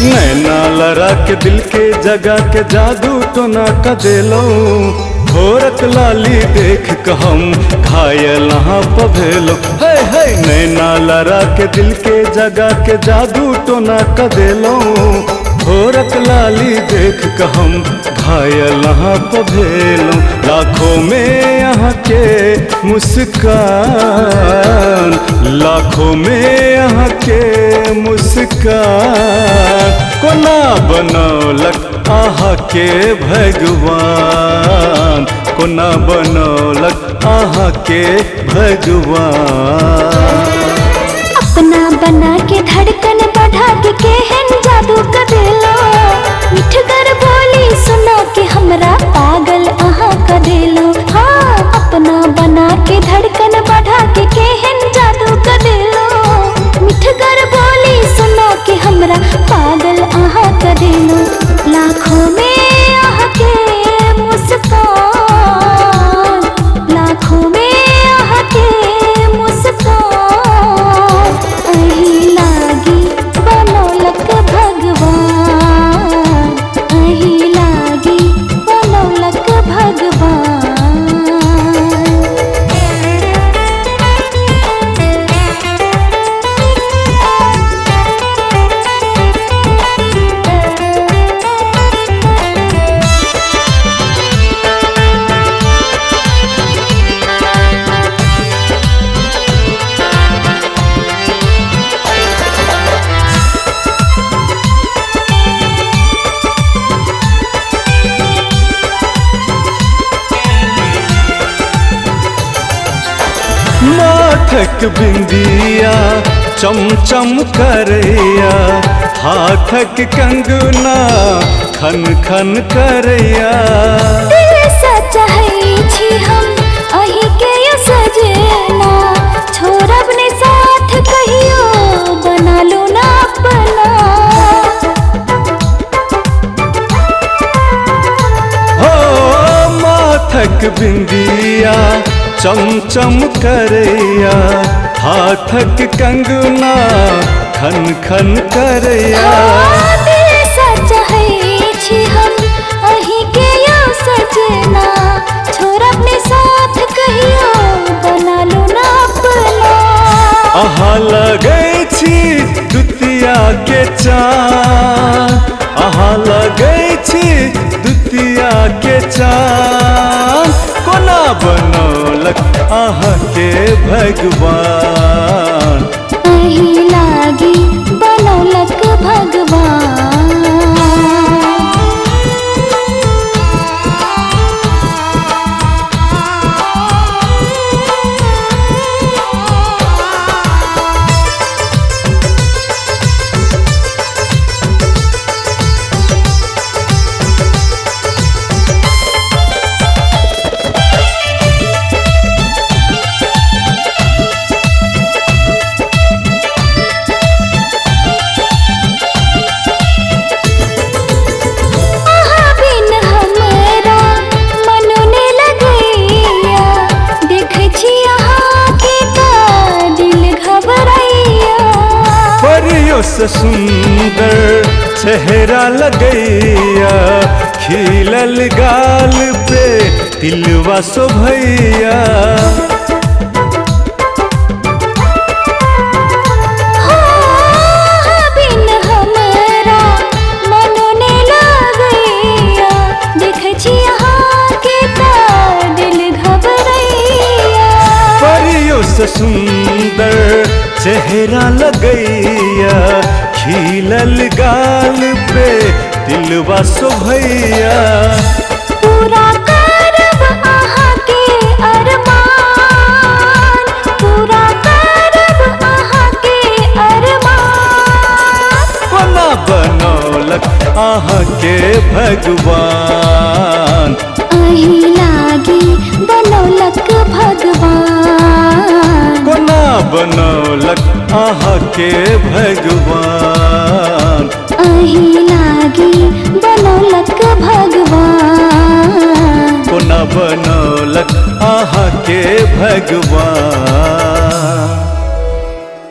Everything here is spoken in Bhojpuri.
नैना लड़ा के दिल के जगा के जादू तो ना का देलो भोरक लाली देख के हम घायल पभेलो। है नैना लड़ा के दिल के जगा के जादू तो ना का देलो भोरक लाली देख के हम घायल पभेलो। लाखों में यहाँ के मुस्कान, लाखों में यहाँ के मुस्कान कोना बनौलक आहा के भगवान, कोना बनौलक आहा के भगवान। अपना बना के धड़कन बढ़ा के केहन जादू कर देलो मिठगर बोली सुना के हमरा पागल आहा कर देलो। हाँ अपना बना के धड़कन बढ़ा के केहन जादू कर देलो मिठगर बोली सुना के हमरा पागल आहा कर देलो। लाखों में आहा के मुस्कान, लाखों में आहा के मुस्कान अही लागी बनौलक भगवान, अही लागी बनौलक भगवान। माथक बिंदिया चमचम करैया हाथक कंगना खन खन करैया। दिल सचाई छी हम अही के यो सजना छोड़ब ने साथ कहियो बना लो ना अपना। हो माथक बिंदिया चमचम करैया हाथक कंगना खन खन करैया। दिल सचाई छी हम अही के यो सजना छोड़ब ने साथ कहियो बना लो ना अपना। आहा लगै छी दुतिया के चाँद, आहा लगै छी दुतिया के चाँद कोना बनौलक आहा के भगवान। अही लागी बनौलक भगवान। से सुंदर चेहरा लगैया खिलल गाल पे तिलवा शोभैया। बिन हमरा मनो ने लगैया देखे छी यहाँ के दिल घबरैया। परियों से सुंदर चेहरा लगैया खिलल गाल पे दिलवा शोभैया। पूरा करब आहा के अरमान, पूरा करब आहा के अरमान। कोना बनौलक आहा के भगवान। अही लागी बनौलक भगवान। कोना बनौलक आहा के भगवान। अही लागी बनौलक भगवान। कोना बनौलक आहा के भगवान।